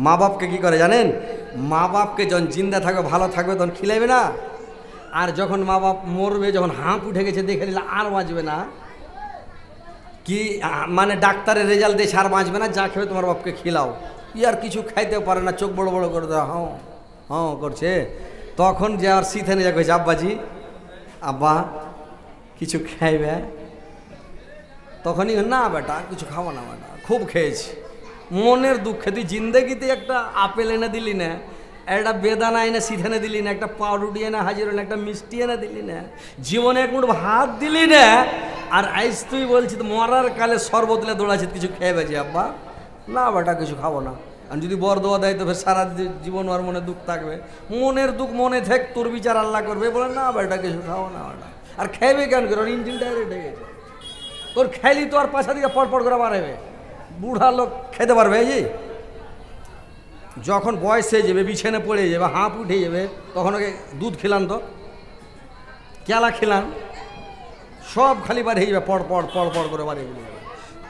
মা বাপকে কি করে জানেন? মা বাপকে যখন জিন্দা থাকবে ভালো থাকবে তখন খিলাইবে না, আর যখন মা বাপ মরবে, যখন হাঁপ উঠে গেছে দেখে নিলে আর বাঁচবে না, কি মানে ডাক্তারের রেজাল্ট দিয়ে আর বাঁচবে না, যা খেবে তোমার বাপকে খিলাও। ই আর কিছু খাইতে পারে না, চোখ বড় বড় করে দেওয়া হ্যাঁ হ্যাঁ করছে, তখন যে আর শীতে নিয়ে যাচ্ছে আব্বাজি আব্বা কিছু খাইবে, তখনই না বেটা কিছু খাবো না, বেটা খুব খেয়েছি, মনের দুঃখে তুই জিন্দেগিতে একটা আপেল এনে দিলি না, একটা বেদানা এনে সিথানে দিলি না, একটা পাউরুটি এনে হাজির না, একটা মিষ্টি এনে দিলি না, জীবনে এক মুঠো ভাত দিলি না, আর আইস তুই বলছি তো মরার কালে শরবত দিলে দৌড়াচ্ছি কিছু খেয়ে বেছি আব্বা, না বেটা কিছু খাবো না। আর যদি বর দোয়া দেয় তো ফের সারা জীবন আর মনে দুঃখ থাকবে, মনের দুঃখ মনে থাক, তোর বিচার আল্লাহ করবে, বলে না বেটা কিছু খাবো না বেটা, আর খাইবে কেন করে, ওর ইঞ্জিন ডাইরেক্ট হয়ে গেছে, তোর খাইলি তো আর পাশা দিকে পড় করে বাড়াবে, বুড়া লোক খেতে পারবে এই যে, যখন বয়স হয়ে যাবে বিছানে পড়ে যাবে হাঁপ উঠে যাবে, তখন ওকে দুধ খেলান, তো কেলা খেলান, সব খালি বার হয়ে যাবে, পড় করে বাড়ি যাবে,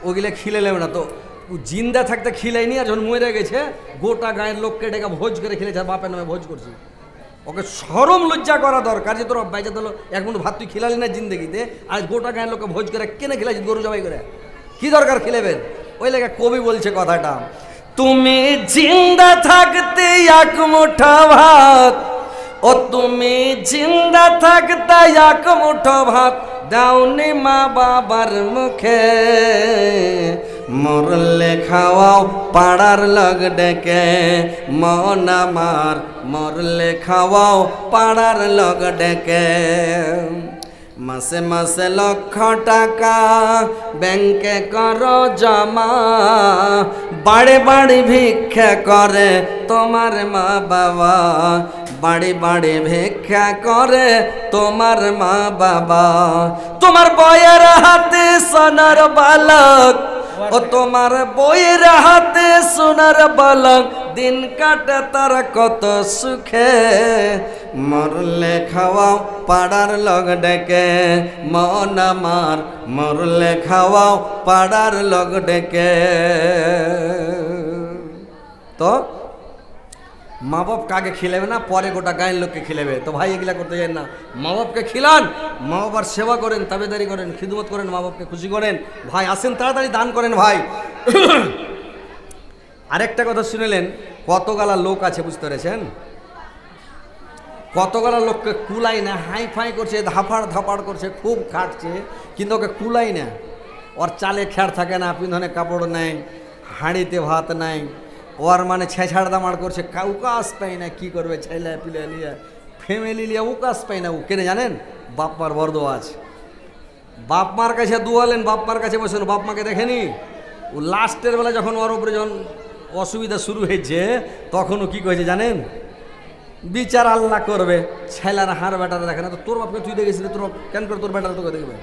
ওগুলো খিলে নেবে না। তো জিন্দা থাকতে খিলাইনি, আর যখন মরে গেছে গোটা গায়ের লোককে ডেকে ভোজ করে খেলেছে, বাপের নামে ভোজ করছি, ওকে শরম লজ্জা করা দরকার যে তোর বাইচা দিল এক মুঠো ভাত তুই খিলালি না জিন্দগিতে, আজ গোটা গায়ের লোককে ভোজ করে কেনে খেলাইছিস গরু জবাই করে, কি দরকার খিলেবেন? ওই লেগে কবি বলছে কথাটা, তুমি জিন্দা থাকতে এক মুঠো ভাত, ও তুমি জিন্দা থাকতে এক মুঠো ভাত দাওনি মা বাবার মুখে, মরলে খাওয়াও পাড়ার লোক ডেকে, মন আমার মরলে খাওয়াও পাড়ার লোক ডেকে, মাসে মাসে লক্ষ টাকা ব্যাংকে করো জমা, বাড়ি বাড়ি ভিক্ষা করে তোমার মা বাবা, বাড়ি বাড়ি ভিক্ষা করে তোমার মা বাবা, তোমার বইয়ের হাতে সোনার বালক, ও তোমার বইয়ের হাতে সোনার বালক, দিন কাটে তার কত সুখে, মরলে খাওয়াও পাড়ার লোক ডেকে, মন আমার মরলে খাওয়াও পাড়ার লোক ডেকে। তো মা বাপ কাকে খিলেবে না, পরে গোটা গায়ের লোককে খিলেবে, তো ভাই এগুলা করতে যান না, মা বাপকে খিলান, মা বাবার সেবা করেন, তাবেদারি করেন, খিদমত করেন, মা বাপকে খুশি করেন, ভাই আসেন তাড়াতাড়ি দান করেন ভাই। আরেকটা কথা শুনেলেন, কতগালা লোক আছে বুঝতে পেরেছেন, কতগুলো লোককে কুলাই না, হাই ফাই করছে, ধাপাড় করছে, খুব খাটছে, কিন্তু ওকে কুলাই না, ওর চালে খেয়ার থাকে না, পিন্ধনে কাপড় নাই, হাঁড়িতে ভাত নাই, ওর মানে ছেঁছাড় দামাড় করছে, উকাস পাই না, কি করবে ছেলে পিলে নিয়ে ফ্যামিলি নিয়ে উকাস পাই না, ও কেনে জানেন? বাপ মার বড় দোয়া আছে, বাপ মার কাছে দুয়ালেন, বাপ মার কাছে বসেন, বাপ মাকে দেখেনি, ও লাস্টের বেলা যখন ওর উপরে যখন অসুবিধা শুরু হয়েছে তখন ও কী করেছে জানেন? বিচার আল্লাহ করবে, ছেলেরা হার বেটারা দেখে না, তো তোর বাপকে তুই দেখেছিলি, তোর কেন করে তোর বেটারা তোকে দেখবে,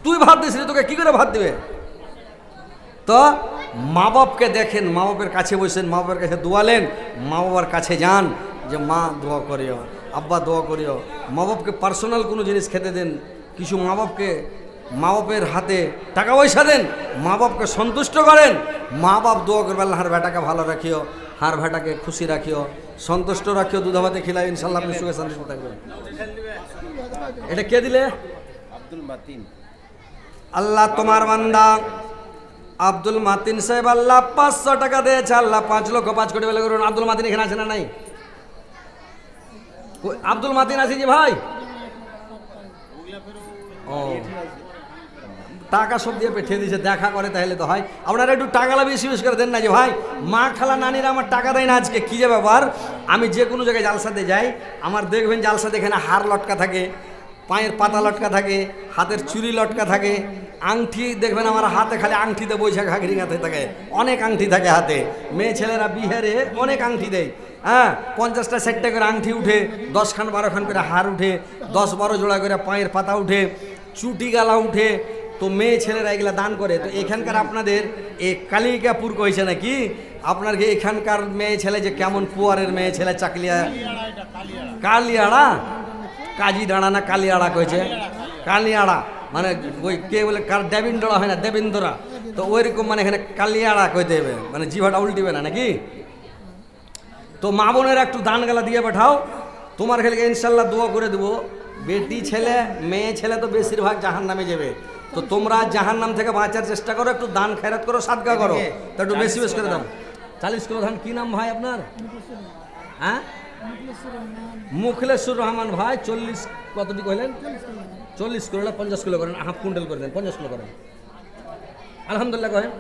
তুই ভাত দিয়েছিলি, তোকে কি করে ভাত দিবে? তো মা বাপকে দেখেন, মা বাপের কাছে বসেন, মা বাপের কাছে দোয়ালেন, মা বাবার কাছে যান যে মা দোয়া করিও, আব্বা দোয়া করিও, মা বাপকে পার্সোনাল কোনো জিনিস খেতে দেন, কিছু মা বাপকে মা বাপের হাতে টাকা পয়সা দেন, মা বাপকে সন্তুষ্ট করেন, মা বাপ দোয়া করবে আল্লাহ হার বেটাকে ভালো রাখিও, হার বেটাকে খুশি রাখিও, সন্তুষ্ট রাখিও, দুধাভাতে খিলাই, ইনশাল্লাহ আপনি সুখে শান্তিতে থাকবেন। এটা কে দিলে? আব্দুল মাতিন। আল্লাহ তোমার বান্দা আব্দুল মাতিন সাহেব আল্লাহ 500 টাকা দিয়েছে, আল্লাহ 5 লক্ষ 5 কোটি বলে করুন। আব্দুল মাতিন এখানে আছে না নাই? আব্দুল মাতিন আছে জি ভাই? ও টাকা সব দিয়ে পাঠিয়ে দিয়েছে, দেখা করে তাহলে তো হয়। আপনারা একটু টাকালা বেশি বেশি করে দেন না যে ভাই, মা খালা নানিরা আমার টাকা দেয় না আজকে, কী যে ব্যাপার। আমি যে কোনো জায়গায় জালসাতে যাই, আমার দেখবেন জালসাতে এখানে হার লটকা থাকে, পায়ের পাতা লটকা থাকে, হাতের চুড়ি লটকা থাকে, আংটি দেখবেন আমার হাতে খালি আংটিতে বৈশাখ ঘাগরি গাঁথে থাকে, অনেক আংটি থাকে হাতে। মেয়ে ছেলেরা বিহারে অনেক আংটি দেয়, হ্যাঁ 50টা 60টা করে আংটি উঠে, 10 খান 12 খান করে হার উঠে, 10-12 জোড়া করে পায়ের পাতা উঠে, চুটি গালা উঠে। তো মেয়ে ছেলেরা এগুলা দান করে। তো এখানকার আপনাদের এই কালিকাপুর কইছে নাকি আপনার এখানকার মেয়ে ছেলে যে কেমন পুয়ারের মেয়ে ছেলে, চাকলিয়া কালিয়াড়া, কাজী ডাঁড়া না কালিয়াড়া কইছে, কালিয়াড়া মানে ওই কে বলে কার দেবেন্দ্রা হয় না, দেবেন্দ্রা তো ওইরকম মানে এখানে কালিয়াড়া কইতে হবে, মানে জিভাটা উল্টিবে না নাকি। তো মা বোনের একটু দান গালা দিয়ে পাঠাও, তোমার খেলকে ইনশাল্লাহ দোয়া করে দেবো। বেটি ছেলে মেয়ে ছেলে তো বেশিরভাগ জাহান নামে যাবে, তো তোমরা জাহান নাম থেকে বাঁচার চেষ্টা করো, একটু দান খেরাত করো, সাদগা করো, তো একটু বেশি বেশি করে দাও। 40 কিলো ধান। কি নাম ভাই আপনার? হ্যাঁ, মুখলেসুর রহমান ভাই। 40 কতটি কইলেন? 40 কিলো না 50 কিলো করেন, হাফ কুইন্টাল করে দেন, 50 কিলো করেন। আলহামদুলিল্লাহ করেন,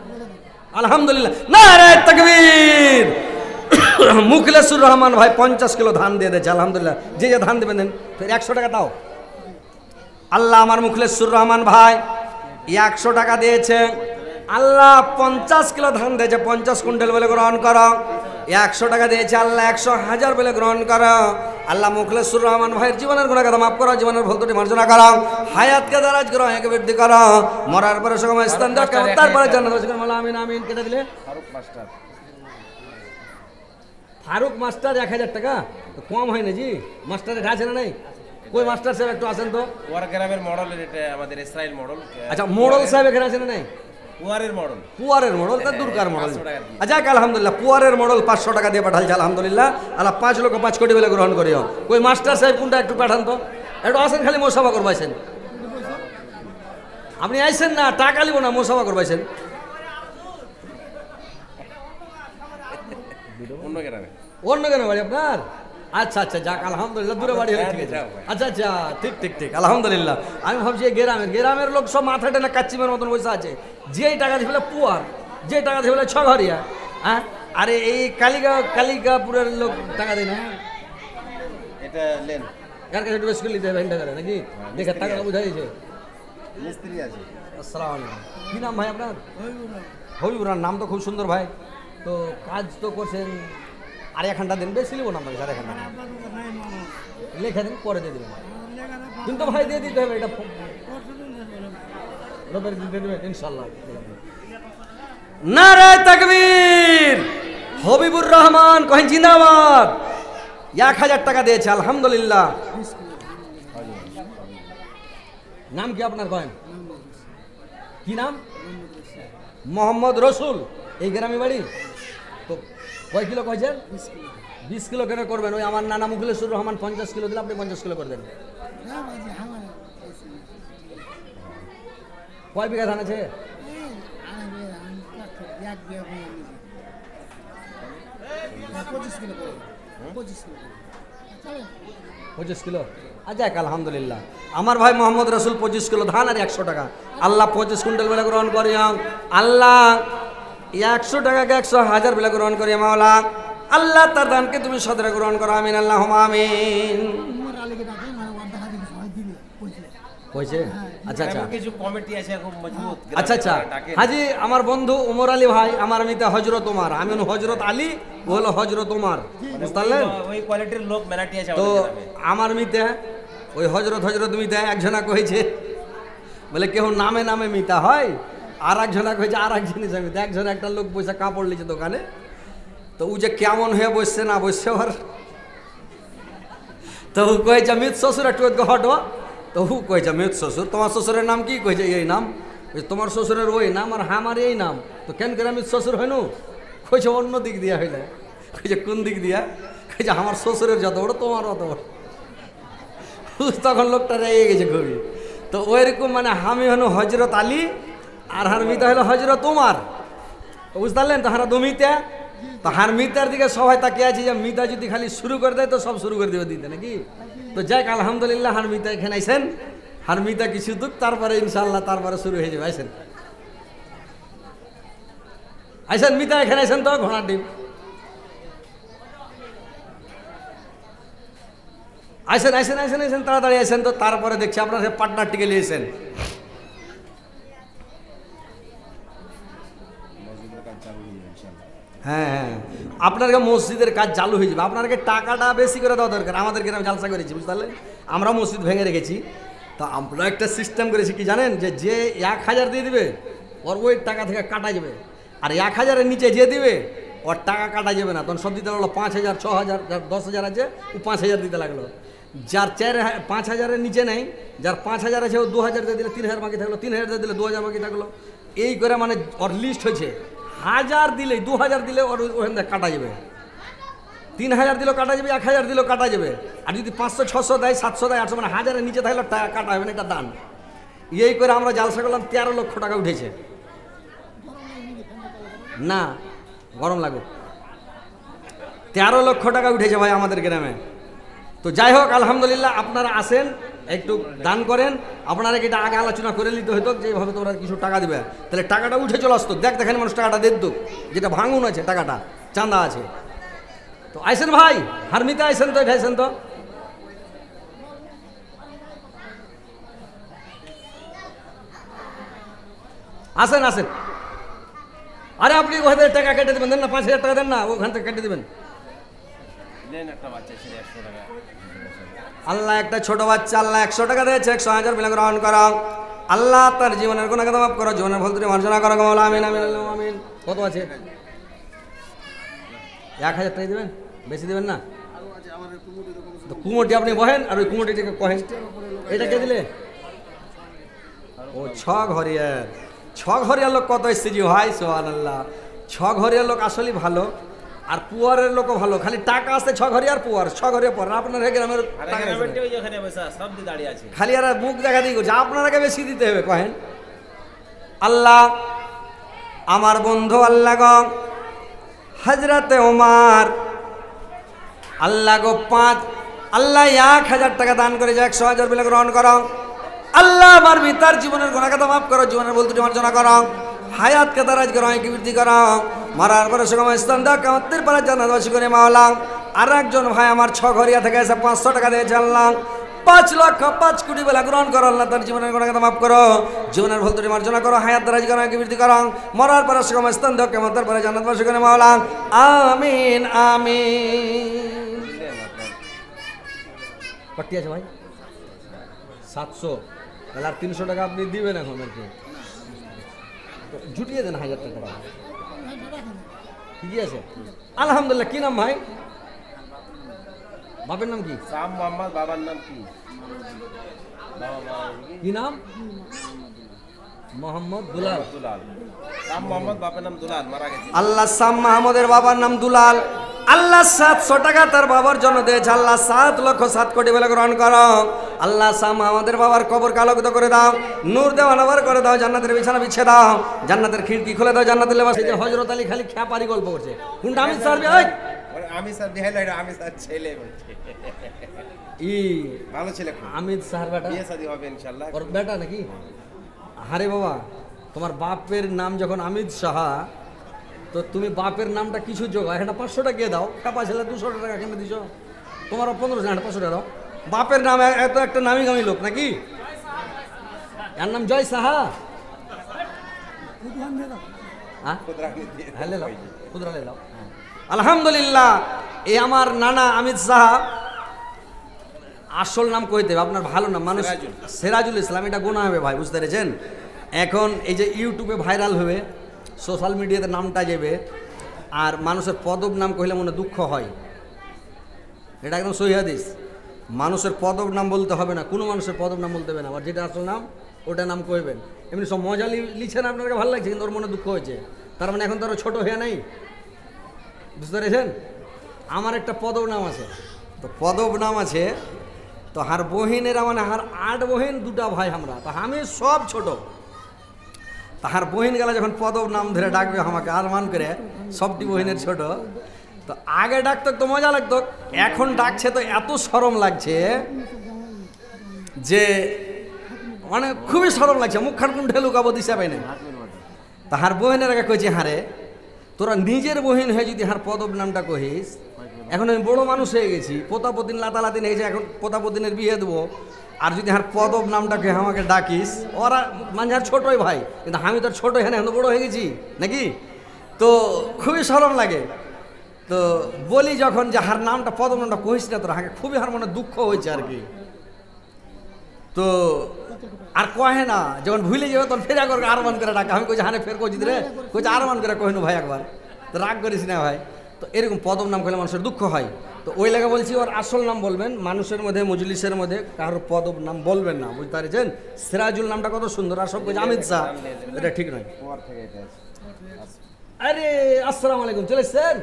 আলহামদুলিল্লাহ, নারে তাকবীর। মুখলেসুর রহমান ভাই 50 কিলো ধান দিয়ে দিয়েছে, আলহামদুলিল্লাহ। যে যে ধান দেবেন দেন, ফের 100 টাকা দাও। আল্লাহ আমার মুখলেসুর রহমান ভাই 100 টাকা দিয়েছে, আল্লাহ 50 কিলো ধান দিয়েছে, 50 কুইন্টাল বলে গ্রহণ করো। 100 টাকা দিয়েছে আল্লাহ, 100,000 বলে গ্রহণ করো। আল্লাহ মুখলেসুর রহমান ভাইয়ের জীবনের গুনাহগাথা মাফ করো, জীবনের ভুল ত্রুটি মার্জনা করো, হায়াতকে দারাজ করো, একে বৃদ্ধি করো, মরার পরে সময় স্থান দাও, তারপরে জান্নাত বাসী করো। আমিন আমিন। কেটে দিলে ফারুক মাস্টার 1000 টাকা, তো কম হয় না জি? মাস্টারের আছে না নাই? কই মাস্টার সাহেব একটু আসেন তো। পুয়ার গ্রামের মডেল, এটা আমাদের ইসরায়েল মডেল। আচ্ছা, মোড়ল সাহেব এখানে আছে না নাই? পুয়ারের মডেল, পুয়ারের মডেল, তার দূরকার মডেল। আচ্ছা, আলহামদুলিল্লাহ, পুয়ারের মডেল 500 টাকা দিয়ে পাঠালছে, আলহামদুলিল্লাহ। আল্লাহ 5 লক্ষ 5 কোটি বলে গ্রহণ করিও। কই মাস্টার সাহেব কোনটা একটু পাঠান তো, একটু আসেন, খালি মোসাফা করবাইছেন। আপনি আইসেন না, টাকা লিব না, মোসাফা করবাইছেন। অন্য গ্রামে। অন্য কেন বাড়ি আপনার? আচ্ছা আচ্ছা, যাক আলহামদুলিল্লাহ, দূরে বাড়ি হয়ে ঠিক আছে। আচ্ছা আচ্ছা, ঠিক ঠিক ঠিক, আলহামদুলিল্লাহ। আমি ভাবছি গ্রামের লোক সব মাথা টেনে কাচ্চিমের মতন বসে আছে, যেই টাকা দিয়ে ফেলে পুয়ার, যে টাকা দিয়ে ফেলে ছঘরিয়া। হ্যাঁ, আরে এই কালিকাপুরের লোক টাকা দেয় না, এটা লেন কার কাছে একটু বেশি করে নিতে হবে টাকা নাকি? দেখে টাকা বুঝাই দিয়েছে। মিস্ত্রি আছে। আসসালামু আলাইকুম। কি নাম ভাই আপনার? হবিবুর। নাম তো খুব সুন্দর ভাই। তো কাজ তো করছেন, আর 1 ঘন্টা দেন, বেশি লিব না আপনাকে, 1.5 ঘন্টা লেখা দিন, পরে দিয়ে দেবেন। কিন্তু ভাই দিয়ে দিতে হবে, এটা রবের দিয়ে দেবেন ইনশাল্লাহ। নারে তাকবীর। হবিবুর রহমান কহেন জিন্দাবাদ। 1000 টাকা দিয়েছে, আলহামদুলিল্লাহ। নাম কি আপনার? কহেন কি নাম? মোহাম্মদ রসুল। এই গ্রামে বাড়ি। তো কয় কিলো কয়েছেন? 20 কিলো কেন করবেন? ওই আমার নানা মুখলেসুর রহমান 50 কিলো দিলে, আপনি 50 কিলো করে দেন। কয় বিঘা ধান আছে? 25 কিলো। আচ্ছা, আলহামদুলিল্লাহ। আমার ভাই মোহাম্মদ রসুল 25 কিলো ধান আর 100 টাকা। আল্লাহ 25 কুইন্টাল বেলা গ্রহণ করিয়া, আল্লাহ 100 টাকাকে 100,000 বেলা গ্রহণ করিয়া মাওলা, আল্লাহ তার দানকে তুমি সদরে গ্রহণ করো, আমিন আল্লাহুম্মা আমিন। কইছে? আচ্ছা আচ্ছা, কিছু কমিটি আছে খুব মজবুত। আচ্ছা আচ্ছা, হাজি আমার বন্ধু ওমর আলী ভাই, আমার মিতা হযরত ওমর, আমি হলো হযরত আলী, ও হলো হযরত ওমর, বুঝলেন? ওই কোয়ালিটির লোক মেলাটি আছে তো আমাদের গ্রামে। আমার মিতা ওই হযরত মিতা একজনা কইছে, বলে কেউ নামে নামে মিতা হয়, আর একজনা কইছে আর এক জিনিস মিতা। একজন একটা লোক পয়সা কাপড় লিছে দোকানে, তো ও যে কেমন হয়ে বসছে না বসছে ওর, তো ও কইছে মিত শ্বশুর একটু হটো, তো ও কইছে মিত শ্বশুর। তোমার শ্বশুরের নাম কি? কইছে এই নাম। তোমার শ্বশুরের ওই নাম আর আমার এই নাম, তো কেন করে মিত শ্বশুর হইনু? কইছে অন্য দিক দিয়া হইলে। কইছে কোন দিক দিয়া? কইছে আমার শ্বশুরের যত বড় তোমার অত বড়। তখন লোকটা রেগে গেছে খুবই। তো ওইরকম মানে আমি হলো হযরত আলী আর হার মিতা হলো হযরত ওমর, বুঝতে পারলেন? তো হারা দমিতা, তো হার মিতার দিকে সবাই তাকিয়ে আছে যে মিতা যদি খালি শুরু করে দেয় তো সব শুরু করে দেবে দিতে নাকি। তো যাক আলহামদুলিল্লাহ, হার মিতা এখানে আইসেন, হার মিতা কিছু দুঃখ, তারপরে ইনশাল্লাহ তারপরে শুরু হয়ে যাবে। আইসেন আইসেন মিতা এখানে আইসেন, তো ঘোড়ার ডিম আইসেন আইসেন আইসেন আইসেন, তাড়াতাড়ি আইসেন। তো তারপরে দেখছি আপনার পার্টনারটিকে নিয়েছেন। হ্যাঁ হ্যাঁ, আপনাকে মসজিদের কাজ চালু হয়ে যাবে। আপনাকে টাকাটা বেশি করে দেওয়া দরকার। আমাদের গ্রামে জালসা করেছি, বুঝতে পারলেন? আমরা মসজিদ ভেঙে রেখেছি, তো আমরা একটা সিস্টেম করেছি কি জানেন, যে যে 1000 দিয়ে দিবে ওর ওই টাকা থেকে কাটা যাবে, আর 1000-এর নিচে যে দিবে ওর টাকা কাটা যাবে না। তখন সব দিতে লাগলো 5000, 6000, যার 10,000 আছে ও 5000 দিতে লাগলো। যার 5000-এর নিচে নেই, যার 5000 আছে ও 2000 দিয়ে দিলে 3000 বাকি থাকলো, 3000 দিয়ে দিলে 2000 বাকি থাকলো। এই করে মানে ওর লিস্ট হয়েছে, 1000 দিলেই 2000 দিলে ওর ওখান থেকে কাটা যাবে, 3000 দিলেও কাটা যাবে, 1000 দিলেও কাটা যাবে। আর যদি 500 600 দেয়, 700 দেয়, 800, মানে 1000-এর নিচে থাকলে টাকা কাটা হবে না, এটা দান। এই করে আমরা জালসা করলাম, 13 লক্ষ টাকা উঠেছে। না গরম লাগুক, 13 লক্ষ টাকা উঠেছে ভাই আমাদের গ্রামে। তো যাই হোক আলহামদুলিল্লাহ, আপনারা আসেন, একটু দান করেন। আপনারা এটা আগে আলোচনা করে নিতে হতো যে এইভাবে তোমরা কিছু টাকা দিবে, তাহলে টাকাটা উঠে চলে আসতো। দেখেন মানুষ টাকাটা দিত, যেটা ভাঙুন আছে টাকাটা, চাঁদা আছে। তো আইসেন ভাই, হারমিতে আইসেন তো, এটা আইসেন তো। আসেন আসেন। আরে আপনি ওখান থেকে টাকা কেটে দেবেন, দেন না, 5000 টাকা দেন না, ওখান থেকে কেটে দেবেন। নেন একটা বাচ্চা ছেলে 100 টাকা। আল্লাহ একটা ছোট বাচ্চা, আল্লাহ 100 টাকা দিয়েছে, 100,000 মিলে গ্রহণ করো। আল্লাহ তার জীবনের গুনাহ খাতা মাফ করো, জীবনের ভুল ত্রুটি মার্জনা করো। মাওলা আমিন আমিন আল্লাহুম্মা আমিন। কত আছে? 1000 টাকা দিবেন, বেশি দিবেন না। তো কুমোটি আপনি বহেন, আর ওই কুমোটিটাকে কহেন। এটা কে দিলে? ও 6 ঘরিয়ার। 6 ঘরিয়ার লোক কত এসছে জি ভাই, সুবহানাল্লাহ। 6 ঘরিয়ার লোক আসলেই ভালো, আর পুয়ারের লোকও ভালো। খালি টাকা আসতে 6 ঘরিয়ার পুয়ার, 6 ঘরিয়ার পর আপনার গ্রামের টাকা আছে না। ওই যে ওখানে বসা সব দিয়ে দাঁড়িয়ে আছে। খালি আর মুখ দেখা দিয়ে করছে, আপনারাকে বেশি দিতে হবে কহেন। আল্লাহ আমার বন্ধু, আল্লাহ গো হযরতে ওমর, আল্লাহ গো 5, আল্লাহ 1000 টাকা দান করে, 100,000 মিলে গ্রহণ করো। আল্লাহ আমার পিতার জীবনের গুনাহ খাতা মাফ করো, জীবনের ভুল ত্রুটি মার্জনা করো, হায়াতকে দারাজ করো, কি বৃদ্ধি করো, মারার পরে সময় স্থান দাও, কিয়ামতের পরে জান্নাতবাসী করে মাওলা। আর একজন ভাই আমার 6 ঘরিয়া থেকে এসে 500 টাকা দিয়েছে, আল্লাহ 5 লক্ষ 5 কোটি বেলা গ্রহণ করো। আল্লাহ তার জীবনের গুনাহ খাতা মাফ করো, জীবনের ভুল ত্রুটি মার্জনা করো, হায়াত দারাজ করো, কি বৃদ্ধি করো, মারার পরে সময় স্থান দাও, কিয়ামতের পরে জান্নাতবাসী করে মাওলা। আমিন আমিন। কটি আছে ভাই? 700। তাহলে আর 300 টাকা আপনি দিবেন এখন আর কি, তো জুটিয়ে দেন 1000 টাকা। ঠিকই আছে আলহামদুলিল্লাহ। কি নাম ভাই? বাপের নাম কি? শাম মোহাম্মদ। বাবার নাম কি? কি নাম? মোহাম্মদ দুলাল। দুলাল। শাম মোহাম্মদ, বাবার নাম দুলাল, মারা গেছে। আল্লাহ শাম মাহমুদের বাবার নাম দুলাল। আল্লাহ 700 টাকা তার বাবার জন্য দিয়েছে। আল্লাহ 7 লক্ষ 7 কোটি বলে গ্রহণ করো। আল্লাহ শাম আমাদের বাবার কবর আলোকিত করে দাও, নূর দেওয়া নবার করে দাও, জান্নাতের বিছানা বিছিয়ে দাও, জান্নাতের খিড়কি খুলে দাও, জান্নাতের লেবাস। এই যে হযরত আলী খালি খ্যাপারি গল্প করছে, কোনটা আমি সারবে? আমি স্যার দেখাইলো, এটা আমি স্যার ছেলে বলছে। ই ভালো ছেলে, আমিদ স্যার বেটা, বিয়ে শাদী হবে ইনশাআল্লাহ। ওর বেটা নাকি? আরে বাবা, তোমার বাপের নাম যখন আমিদ সাহা, তো তুমি বাপের নামটা কিছু যোগ, এটা 500 টাকা দিয়ে দাও। খেপা ছেলে 200 টাকা কেন দিছ? তোমার 1500 টাকা, 500 টাকা দাও। বাপের নাম এত একটা নামি গামি লোক নাকি? এর নাম জয় সাহা। হ্যাঁ হ্যাঁ, লাও খুদরা লাও। আলহামদুলিল্লাহ। এই আমার নানা আমিদ সাহা, আসল নাম কইতে হবে আপনার, ভালো নাম মানুষ সিরাজুল ইসলাম। এটা গোনা হবে ভাই, বুঝতে পেরেছেন? এখন এই যে ইউটিউবে ভাইরাল হবে, সোশ্যাল মিডিয়াতে নামটা যাবে, আর মানুষের পদব নাম কইলে মনে দুঃখ হয়। এটা একদম সহিহ হাদিস। মানুষের পদব নাম বলতে হবে না, কোনো মানুষের পদব নাম বলতে হবে না, আবার যেটা আসল নাম ওটা নাম কইবেন। এমনি সব মজা লিখছেন, আপনাকে ভালো লাগছে, কিন্তু ওর মনে দুঃখ হয়েছে, তার মানে এখন তো আরও ছোটো হয়ে নাই, বুঝতে পেরেছেন? আমার একটা পদব নাম আছে, তো পদব নাম আছে, তো হার বহিনেরা মানে হার 8 বহিন 2টা ভাই আমরা, তো আমি সব ছোট। তাহার বহিন গেলা যখন পদব নাম ধরে ডাকবে আমাকে আরমান করে, সবটি বহিনের ছোট, তো আগে ডাকতো তো মজা লাগতো, এখন ডাকছে তো এত শরম লাগছে যে মানে খুবই শরম লাগছে, মুখখান কোন ঢেলুকাবো দিশা পাই না। তাহার বহিনের আগে কইছে, হারে তোরা নিজের বহিন হয়ে যদি হার পদব নামটা কহিস, এখন আমি বড় মানুষ হয়ে গেছি, পোতাপতিন লাতালাতিন হয়েছে, এখন পোতাপতিনের বিয়ে দেবো, আর যদি হার পদব নামটাকে আমাকে ডাকিস, ওরা মানে আর ছোটোই ভাই, কিন্তু আমি তো ছোটো হ্যাঁ এখন বড়ো হয়ে গেছি নাকি, তো খুবই শরম লাগে। তো বলি যখন যে হার নামটা পদব নামটা কহিস না, তোর হাকে খুবই হার মনে দুঃখ হয়েছে আর কি। তো আর কহে না, যখন ভুলে যাবে তখন ফেরা করে আরমান করে ডাকে। আমি কইছি হারে ফের কইছি রে, কইছি আরমান করে কহিনু ভাই একবার, তো রাগ করিস না ভাই। তো এরকম পদব নাম করলে মানুষের দুঃখ হয়। তো ওই লেখা বলছি ওর আসল নাম বলবেন, মানুষের মধ্যে মজলিসের মধ্যে কারোর পদব নাম বলবেন না, বুঝতে পারছেন? সিরাজুল নামটা কত সুন্দর, আর সব কিছু আমিদ শাহ, এটা ঠিক নয়। পর থেকে এটা আছে। আরে আসসালামু আলাইকুম, চলে এসছেন?